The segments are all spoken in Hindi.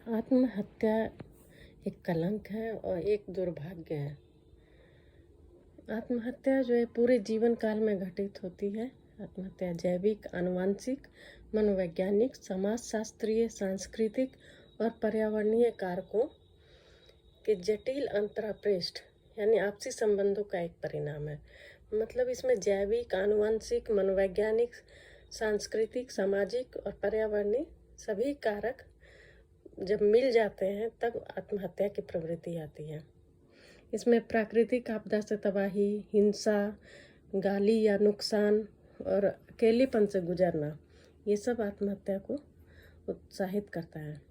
आत्महत्या एक कलंक है और एक दुर्भाग्य है। आत्महत्या जो है पूरे जीवन काल में घटित होती है। आत्महत्या जैविक, आनुवंशिक, मनोवैज्ञानिक, समाजशास्त्रीय, सांस्कृतिक और पर्यावरणीय कारकों के जटिल अंतरापृष्ठ यानी आपसी संबंधों का एक परिणाम है। मतलब इसमें जैविक, आनुवंशिक, मनोवैज्ञानिक, सांस्कृतिक, सामाजिक और पर्यावरणीय सभी कारक जब मिल जाते हैं तब आत्महत्या की प्रवृत्ति आती है। इसमें प्राकृतिक आपदा से तबाही, हिंसा, गाली या नुकसान और अकेलेपन से गुजरना, ये सब आत्महत्या को उत्साहित करता है।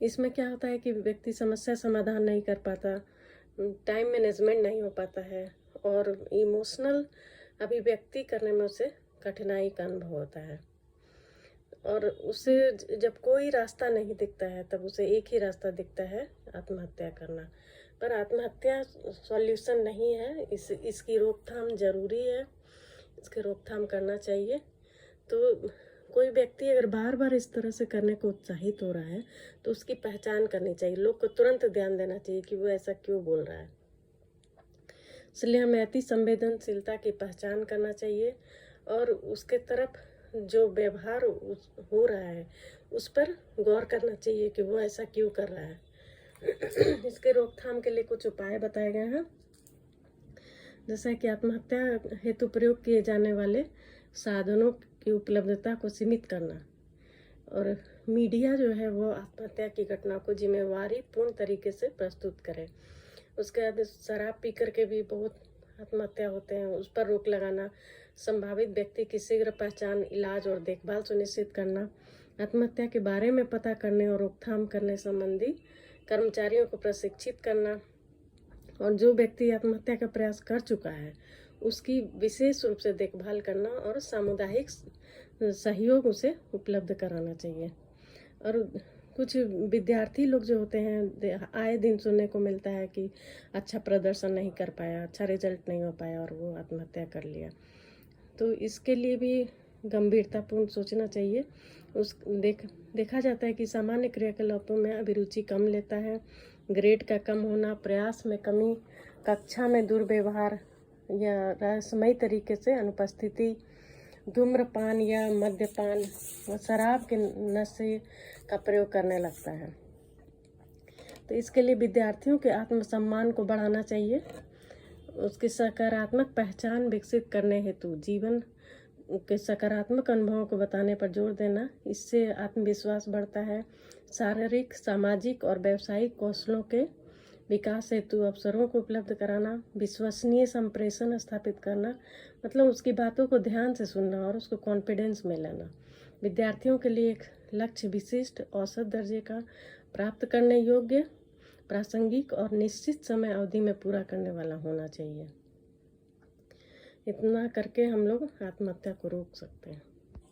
इसमें क्या होता है कि व्यक्ति समस्या समाधान नहीं कर पाता, टाइम मैनेजमेंट नहीं हो पाता है और इमोशनल अभिव्यक्ति करने में उसे कठिनाई का अनुभव होता है। और उसे जब कोई रास्ता नहीं दिखता है तब उसे एक ही रास्ता दिखता है, आत्महत्या करना। पर आत्महत्या सॉल्यूशन नहीं है, इसकी रोकथाम जरूरी है, इसकी रोकथाम करना चाहिए। तो कोई व्यक्ति अगर बार बार इस तरह से करने को उत्साहित हो रहा है तो उसकी पहचान करनी चाहिए। लोग को तुरंत ध्यान देना चाहिए कि वो ऐसा क्यों बोल रहा है। इसलिए हमें अति संवेदनशीलता की पहचान करना चाहिए और उसके तरफ जो व्यवहार हो रहा है उस पर गौर करना चाहिए कि वो ऐसा क्यों कर रहा है। इसके रोकथाम के लिए कुछ उपाय बताए गए हैं, जैसा कि आत्महत्या हेतु प्रयोग किए जाने वाले साधनों की उपलब्धता को सीमित करना और मीडिया जो है वो आत्महत्या की घटना को जिम्मेवारी पूर्ण तरीके से प्रस्तुत करे। उसके बाद शराब पी करके भी बहुत आत्महत्या होते हैं, उस पर रोक लगाना, संभावित व्यक्ति की शीघ्र पहचान, इलाज और देखभाल सुनिश्चित करना, आत्महत्या के बारे में पता करने और रोकथाम करने संबंधी कर्मचारियों को प्रशिक्षित करना और जो व्यक्ति आत्महत्या का प्रयास कर चुका है उसकी विशेष रूप से देखभाल करना और सामुदायिक सहयोग उसे उपलब्ध कराना चाहिए। और कुछ विद्यार्थी लोग जो होते हैं, आए दिन सुनने को मिलता है कि अच्छा प्रदर्शन नहीं कर पाया, अच्छा रिजल्ट नहीं हो पाया और वो आत्महत्या कर लिया। तो इसके लिए भी गंभीरतापूर्ण सोचना चाहिए। देखा जाता है कि सामान्य क्रियाकलापों में अभिरुचि कम लेता है, ग्रेड का कम होना, प्रयास में कमी, कक्षा में दुर्व्यवहार या रहस्यमयी तरीके से अनुपस्थिति, धूम्रपान या मद्यपान और शराब के नशे का प्रयोग करने लगता है। तो इसके लिए विद्यार्थियों के आत्मसम्मान को बढ़ाना चाहिए, उसकी सकारात्मक पहचान विकसित करने हेतु जीवन के सकारात्मक अनुभवों को बताने पर जोर देना, इससे आत्मविश्वास बढ़ता है। शारीरिक, सामाजिक और व्यावसायिक कौशलों के विकास हेतु अवसरों को उपलब्ध कराना, विश्वसनीय संप्रेषण स्थापित करना, मतलब उसकी बातों को ध्यान से सुनना और उसको कॉन्फिडेंस में लेना। विद्यार्थियों के लिए एक लक्ष्य विशिष्ट, औसत दर्जे का, प्राप्त करने योग्य, प्रासंगिक और निश्चित समय अवधि में पूरा करने वाला होना चाहिए। इतना करके हम लोग आत्महत्या को रोक सकते हैं।